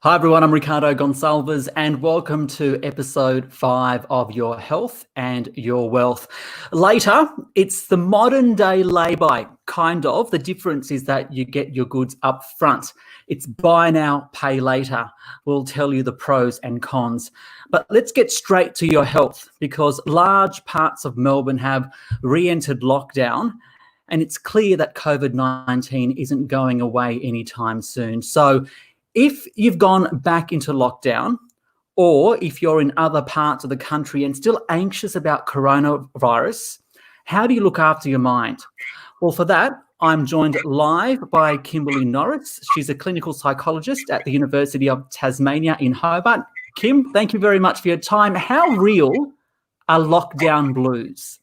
Hi everyone, I'm Ricardo Gonçalves and welcome to episode 5 of Your Health and Your Wealth. Later, it's the modern day lay-by, kind of. The difference is that you get your goods up front. It's buy now, pay later. We'll tell you the pros and cons. But let's get straight to your health because large parts of Melbourne have re-entered lockdown and it's clear that COVID-19 isn't going away anytime soon. So if you've gone back into lockdown, or if you're in other parts of the country and still anxious about coronavirus, how do you look after your mind? Well, for that, I'm joined live by Kim Norris. She's a clinical psychologist at the University of Tasmania in Hobart. Kim, thank you very much for your time. How real are lockdown blues?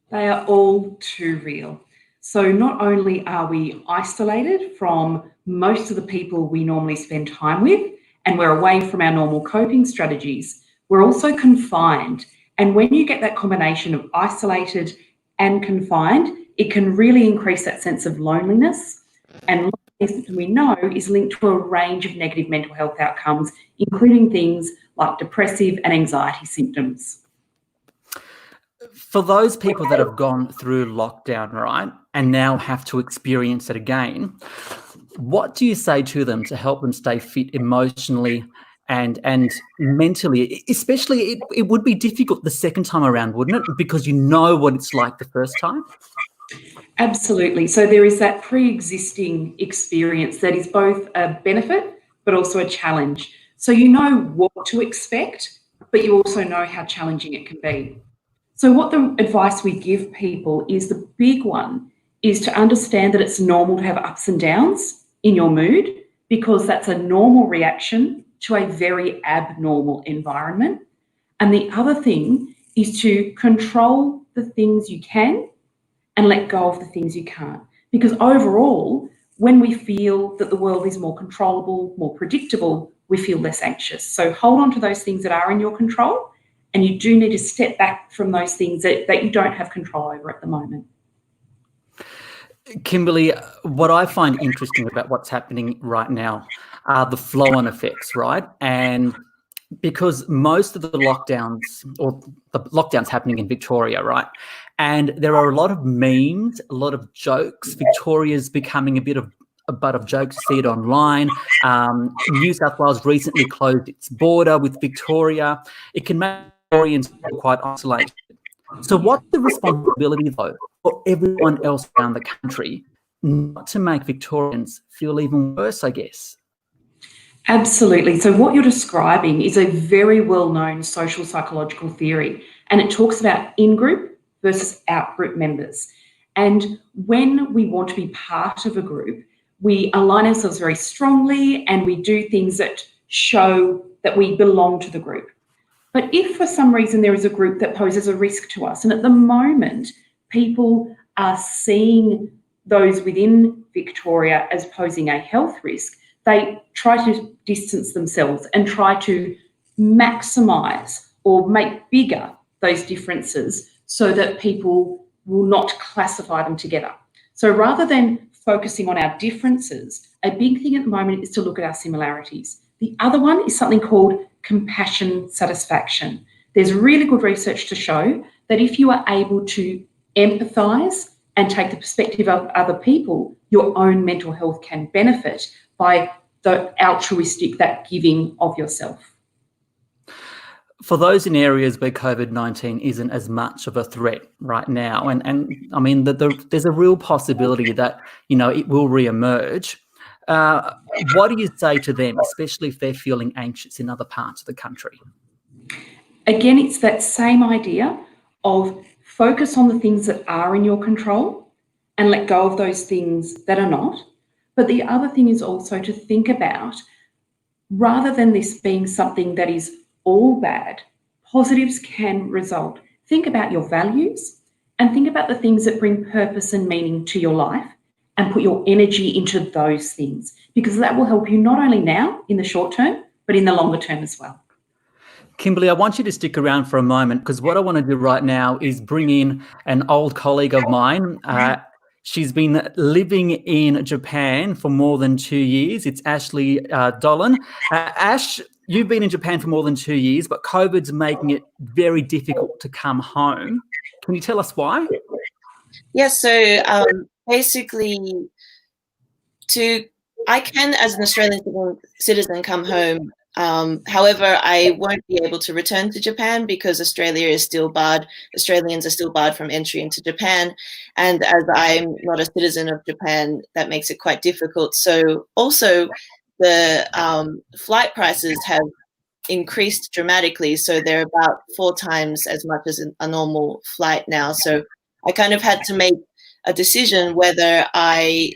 They are all too real. So not only are we isolated from most of the people we normally spend time with, and we're away from our normal coping strategies, we're also confined. And when you get that combination of isolated and confined, it can really increase that sense of loneliness. And loneliness, we know, is linked to a range of negative mental health outcomes, including things like depressive and anxiety symptoms. For those people that have gone through lockdown, right, and now have to experience it again, what do you say to them to help them stay fit emotionally and mentally? Especially, it would be difficult the second time around, wouldn't it? Because you know what it's like the first time. Absolutely. So there is that pre-existing experience that is both a benefit but also a challenge. So you know what to expect, but you also know how challenging it can be. So what the advice we give people is, the big one is to understand that it's normal to have ups and downs in your mood, because that's a normal reaction to a very abnormal environment. And the other thing is to control the things you can and let go of the things you can't. Because overall, when we feel that the world is more controllable, more predictable, we feel less anxious. So hold on to those things that are in your control, and you do need to step back from those things that you don't have control over at the moment. Kimberley, what I find interesting about what's happening right now are the flow-on effects, right? And because most of the lockdowns, or the lockdowns happening in Victoria, right? And there are a lot of memes, a lot of jokes. Victoria's becoming a butt of jokes. See it online. New South Wales recently closed its border with Victoria. It can make Victorians feel quite isolated. So what's the responsibility, though, for everyone else around the country not to make Victorians feel even worse, I guess? Absolutely. So what you're describing is a very well-known social psychological theory, and it talks about in-group versus out-group members. And when we want to be part of a group, we align ourselves very strongly and we do things that show that we belong to the group. But if for some reason there is a group that poses a risk to us, and at the moment people are seeing those within Victoria as posing a health risk, they try to distance themselves and try to maximise or make bigger those differences so that people will not classify them together. So rather than focusing on our differences, a big thing at the moment is to look at our similarities. The other one is something called compassion satisfaction. There's really good research to show that if you are able to empathise and take the perspective of other people, your own mental health can benefit by the altruistic, that giving of yourself. For those in areas where COVID-19 isn't as much of a threat right now, and I mean, there's a real possibility that, it will re-emerge. What do you say to them, especially if they're feeling anxious in other parts of the country? Again, it's that same idea of focus on the things that are in your control and let go of those things that are not. But the other thing is also to think about, rather than this being something that is all bad, positives can result. Think about your values and think about the things that bring purpose and meaning to your life, and put your energy into those things, because that will help you not only now in the short term, but in the longer term as well. Kimberley, I want you to stick around for a moment, because what I want to do right now is bring in an old colleague of mine. She's been living in Japan for more than 2 years. It's Ashleigh Dolan. Ash, you've been in Japan for more than 2 years, but COVID's making it very difficult to come home. Can you tell us why? Yes, so basically, I can, as an Australian citizen, come home. However, I won't be able to return to Japan because Australians are still barred from entry into Japan. And as I'm not a citizen of Japan, that makes it quite difficult. So also the flight prices have increased dramatically. So they're about 4 times as much as a normal flight now. So I kind of had to make a decision whether I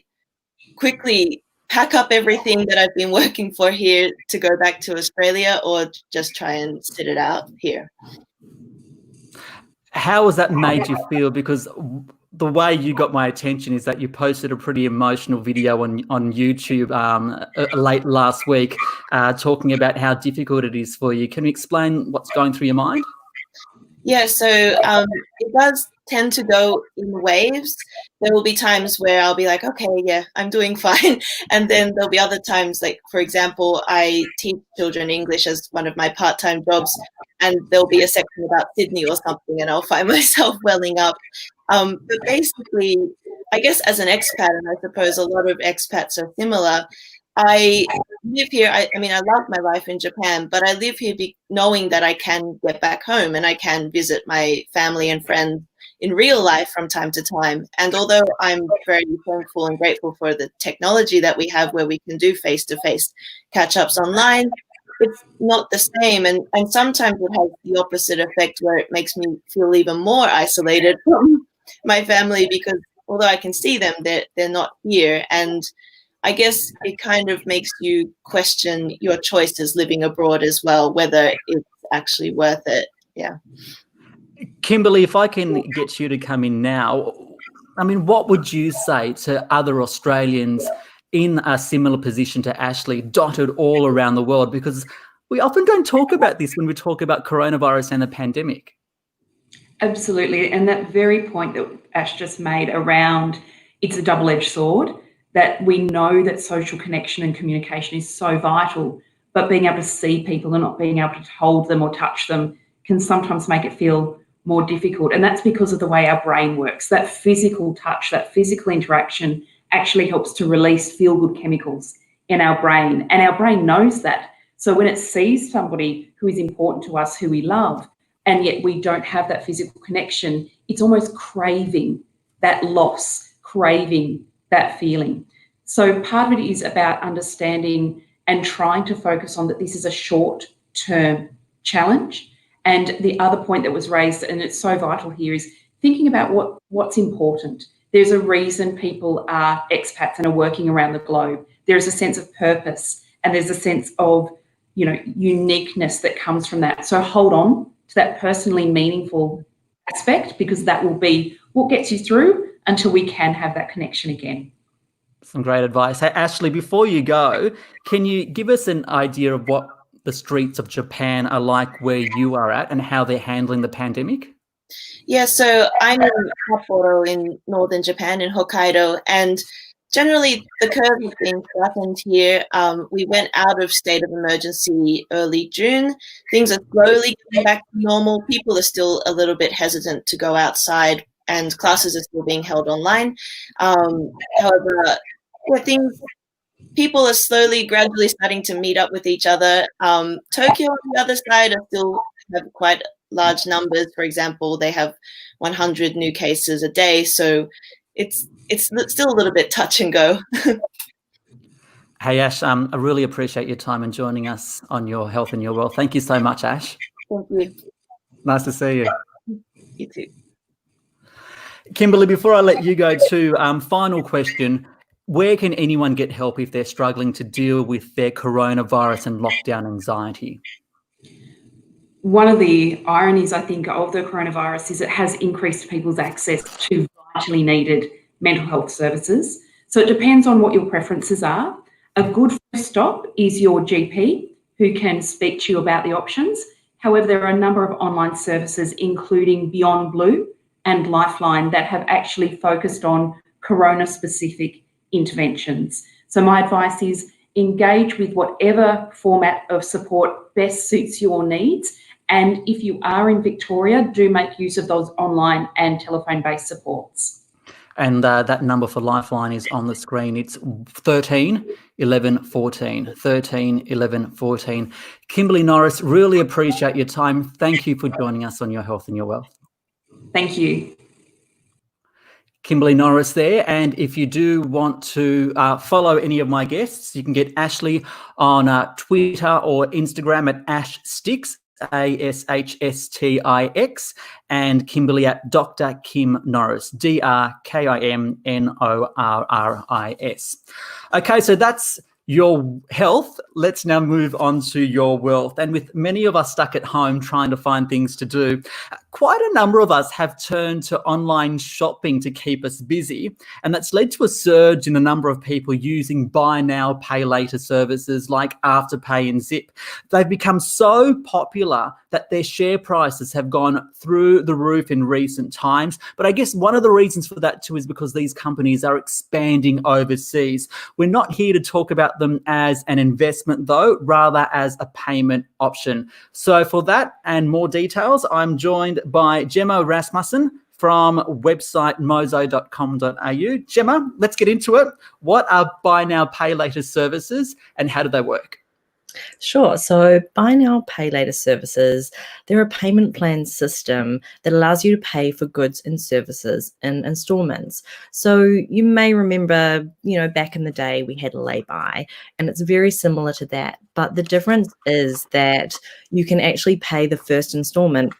quickly pack up everything that I've been working for here to go back to Australia, or just try and sit it out here. How has that made you feel? Because the way you got my attention is that you posted a pretty emotional video on YouTube late last week talking about how difficult it is for you. Can you explain what's going through your mind? Yeah, so it does tend to go in waves. There will be times where I'll be like, okay, yeah, I'm doing fine. And then there'll be other times, like, for example, I teach children English as one of my part-time jobs, and there'll be a section about Sydney or something, and I'll find myself welling up. But basically, I guess as an expat, and I suppose a lot of expats are similar, I live here. I mean, I love my life in Japan, but I live here knowing that I can get back home and I can visit my family and friends in real life from time to time. And although I'm very thankful and grateful for the technology that we have where we can do face-to-face catch-ups online, it's not the same. And sometimes it has the opposite effect where it makes me feel even more isolated from my family, because although I can see them, they're not here. And I guess it kind of makes you question your choices living abroad as well, whether it's actually worth it. Yeah. Kimberley, if I can get you to come in now, I mean, what would you say to other Australians in a similar position to Ashleigh, dotted all around the world? Because we often don't talk about this when we talk about coronavirus and the pandemic. Absolutely. And that very point that Ash just made around it's a double-edged sword, that we know that social connection and communication is so vital, but being able to see people and not being able to hold them or touch them can sometimes make it feel more difficult. And that's because of the way our brain works. That physical touch, that physical interaction actually helps to release feel-good chemicals in our brain. And our brain knows that. So when it sees somebody who is important to us, who we love, and yet we don't have that physical connection, it's almost craving that loss, craving that feeling. So part of it is about understanding and trying to focus on that this is a short-term challenge. And the other point that was raised, and it's so vital here, is thinking about what's important. There's a reason people are expats and are working around the globe. There's a sense of purpose, and there's a sense of, uniqueness that comes from that. So hold on to that personally meaningful aspect, because that will be what gets you through until we can have that connection again. Some great advice. Hey, Ashleigh, before you go, can you give us an idea of what the streets of Japan are like where you are at and how they're handling the pandemic? Yeah, so I'm in Sapporo in northern Japan, in Hokkaido, and generally the curve has been flattened here. We went out of state of emergency early June. Things are slowly getting back to normal. People are still a little bit hesitant to go outside, and classes are still being held online. However, people are slowly, gradually starting to meet up with each other. Tokyo on the other side are still have quite large numbers. For example, they have 100 new cases a day. So it's still a little bit touch and go. Hey, Ash, I really appreciate your time and joining us on Your Health and Your Wealth. Thank you so much, Ash. Thank you. Nice to see you. You too. Kimberley, before I let you go to final question, where can anyone get help if they're struggling to deal with their coronavirus and lockdown anxiety? One of the ironies, I think, of the coronavirus is it has increased people's access to vitally needed mental health services. So it depends on what your preferences are. A good first stop is your GP, who can speak to you about the options. However, there are a number of online services, including Beyond Blue and Lifeline, that have actually focused on corona-specific interventions. So my advice is engage with whatever format of support best suits your needs. And if you are in Victoria, do make use of those online and telephone-based supports. And that number for Lifeline is on the screen. It's 13 11 14. 13 11 14. Kimberley Norris, really appreciate your time. Thank you for joining us on Your Health and Your Wealth. Thank you. Kimberley Norris there. And if you do want to follow any of my guests, you can get Ashleigh on Twitter or Instagram at AshStix, ASHSTIX, and Kimberley at Dr. Kim Norris, DrKimNorris. Okay, so that's your health. Let's now move on to your wealth. And with many of us stuck at home trying to find things to do, quite a number of us have turned to online shopping to keep us busy. And that's led to a surge in the number of people using buy now, pay later services like Afterpay and Zip. They've become so popular that their share prices have gone through the roof in recent times. But I guess one of the reasons for that too is because these companies are expanding overseas. We're not here to talk about them as an investment though, rather as a payment option. So for that and more details, I'm joined by Gemma Rasmussen from website mozo.com.au. Gemma, let's get into it. What are buy now, pay later services and how do they work? Sure. So buy now, pay later services, they're a payment plan system that allows you to pay for goods and services in installments. So you may remember, back in the day we had lay-by, and it's very similar to that. But the difference is that you can actually pay the first installment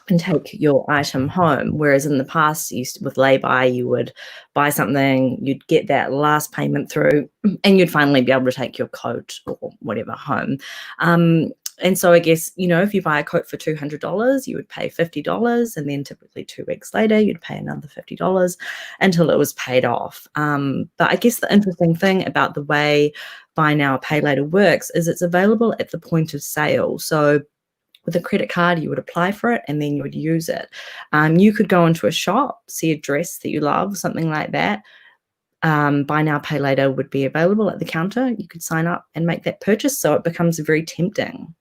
and take your item home. Whereas in the past, with lay-by, you would buy something, you'd get that last payment through, and you'd finally be able to take your coat or whatever home. And so I guess, if you buy a coat for $200, you would pay $50, and then typically 2 weeks later, you'd pay another $50 until it was paid off. But I guess the interesting thing about the way buy now, pay later works is it's available at the point of sale. So with a credit card, you would apply for it and then you would use it. You could go into a shop, see a dress that you love, something like that. Buy now, pay later would be available at the counter. You could sign up and make that purchase, so it becomes very tempting.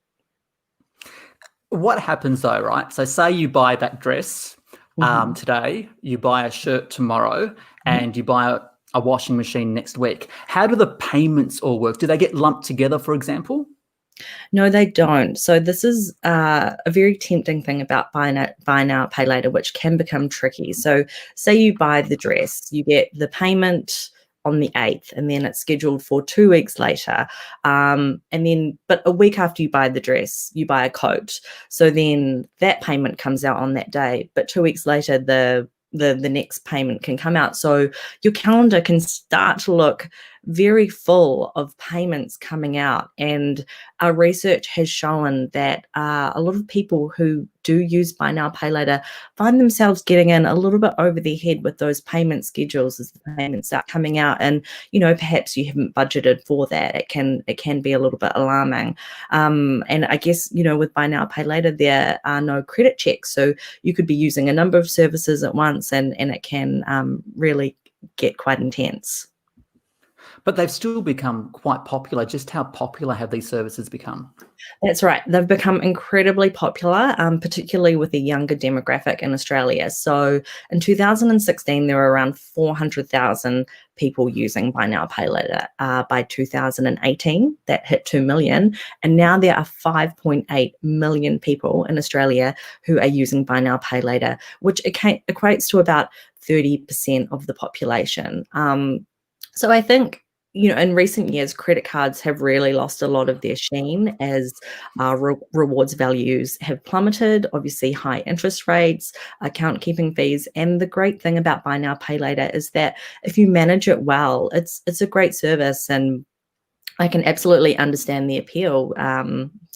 What happens though, right? So say you buy that dress today, you buy a shirt tomorrow, and you buy a washing machine next week. How do the payments all work? Do they get lumped together, for example? No, they don't. So this is a very tempting thing about buy now, pay later, which can become tricky. So say you buy the dress, you get the payment on the 8th, and then it's scheduled for 2 weeks later. But a week after you buy the dress, you buy a coat. So then that payment comes out on that day, but 2 weeks later, the next payment can come out. So your calendar can start to look very full of payments coming out. And our research has shown that a lot of people who do use buy now, pay later find themselves getting in a little bit over their head with those payment schedules as the payments start coming out. And, perhaps you haven't budgeted for that. It can be a little bit alarming. And I guess, with buy now, pay later, there are no credit checks. So you could be using a number of services at once, and it can really get quite intense. But they've still become quite popular. Just how popular have these services become? That's right. They've become incredibly popular, particularly with a younger demographic in Australia. So in 2016, there were around 400,000 people using buy now, pay later. By 2018, that hit 2 million. And now there are 5.8 million people in Australia who are using buy now, pay later, which equates to about 30% of the population. So I think, in recent years, credit cards have really lost a lot of their sheen as rewards values have plummeted. Obviously, high interest rates, account keeping fees. And the great thing about buy now, pay later is that if you manage it well, it's a great service, and I can absolutely understand the appeal.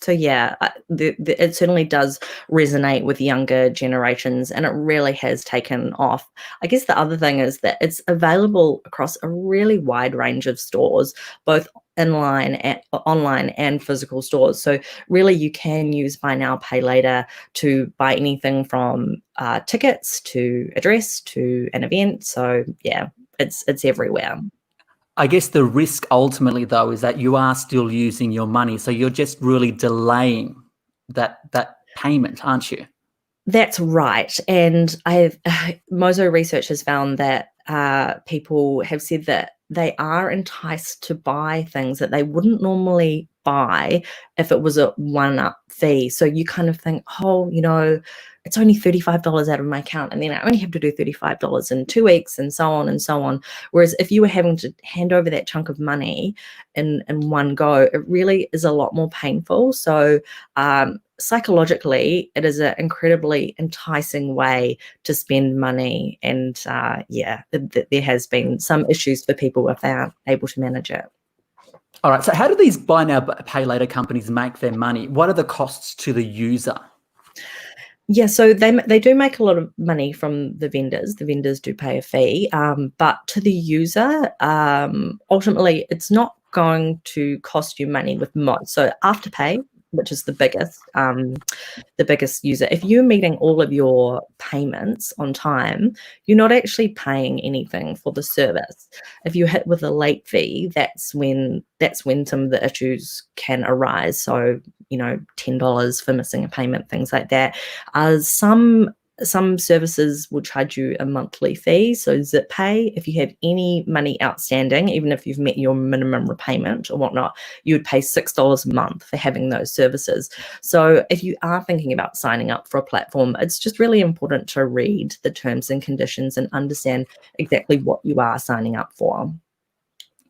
So yeah, it certainly does resonate with younger generations, and it really has taken off. I guess the other thing is that it's available across a really wide range of stores, both online and physical stores. So really you can use buy now, pay later to buy anything from tickets to a dress to an event. So yeah, it's everywhere. I guess the risk ultimately, though, is that you are still using your money. So you're just really delaying that payment, aren't you? That's right. And Mozo research has found that people have said that they are enticed to buy things that they wouldn't normally buy if it was a one-up fee. So you kind of think, oh, it's only $35 out of my account, and then I only have to do $35 in 2 weeks, and so on and so on. Whereas if you were having to hand over that chunk of money in one go, it really is a lot more painful. So psychologically, it is an incredibly enticing way to spend money. And there has been some issues for people if they aren't able to manage it. All right. So how do these buy now, pay later companies make their money? What are the costs to the user? Yeah, so they do make a lot of money from the vendors. The vendors do pay a fee, but to the user, ultimately, it's not going to cost you money with most. So Afterpay, which is the biggest user, if you're meeting all of your payments on time, you're not actually paying anything for the service. If you hit with a late fee, that's when some of the issues can arise. So, $10 for missing a payment, things like that. Some services will charge you a monthly fee. So Zip Pay, if you have any money outstanding, even if you've met your minimum repayment or whatnot, you would pay $6 a month for having those services. So if you are thinking about signing up for a platform, it's just really important to read the terms and conditions and understand exactly what you are signing up for.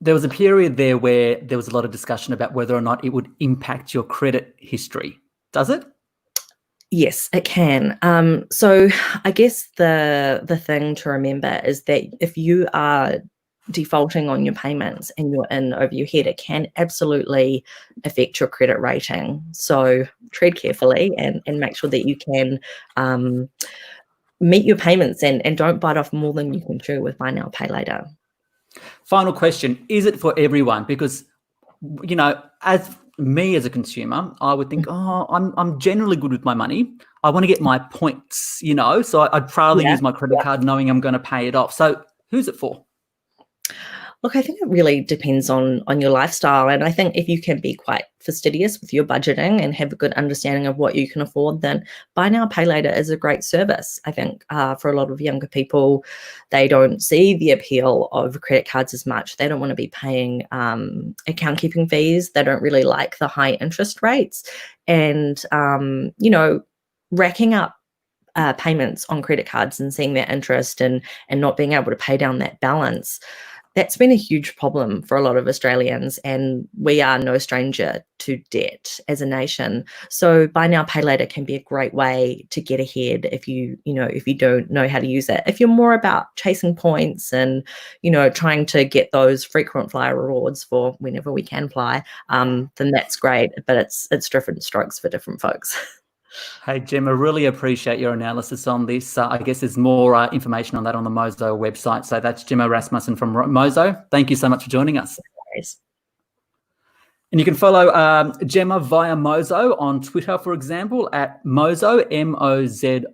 There was a period there where there was a lot of discussion about whether or not it would impact your credit history. Does it? Yes, it can. So I guess the thing to remember is that if you are defaulting on your payments and you're in over your head, it can absolutely affect your credit rating. So tread carefully and make sure that you can meet your payments and don't bite off more than you can chew with buy now, pay later. Final question, is it for everyone? Because, as me as a consumer, I would think, I'm generally good with my money. I want to get my points, so I'd rather use my credit card knowing I'm going to pay it off. So who's it for? Look, I think it really depends on your lifestyle. And I think if you can be quite fastidious with your budgeting and have a good understanding of what you can afford, then buy now, pay later is a great service. I think for a lot of younger people, they don't see the appeal of credit cards as much. They don't want to be paying account keeping fees. They don't really like the high interest rates. And, racking up payments on credit cards and seeing that interest and not being able to pay down that balance, that's been a huge problem for a lot of Australians, and we are no stranger to debt as a nation. So buy now, pay later can be a great way to get ahead if you don't know how to use it. If you're more about chasing points and, trying to get those frequent flyer rewards for whenever we can fly, then that's great. But it's different strokes for different folks. Hey, Gemma, really appreciate your analysis on this. I guess there's more information on that on the Mozo website. So that's Gemma Rasmussen from Mozo. Thank you so much for joining us. And you can follow Gemma via Mozo on Twitter, for example, at Mozo, MOZO_AU.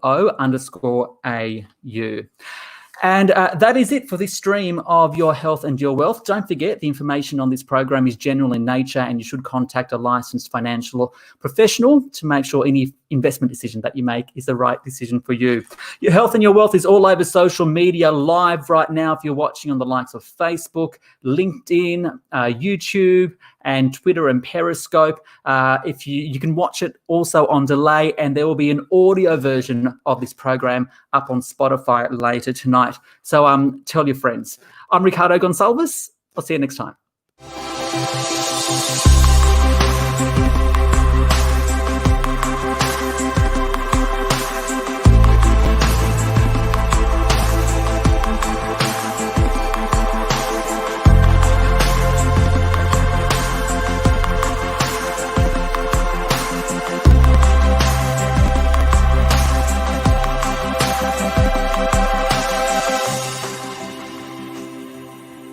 And that is it for this stream of Your Health and Your Wealth. Don't forget, the information on this program is general in nature, and you should contact a licensed financial professional to make sure any investment decision that you make is the right decision for you. Your Health and Your Wealth is all over social media live right now if you're watching on the likes of Facebook, LinkedIn, YouTube, and Twitter and Periscope. If you can watch it also on delay, and there will be an audio version of this program up on Spotify later tonight. So tell your friends. I'm Ricardo Gonçalves. I'll see you next time.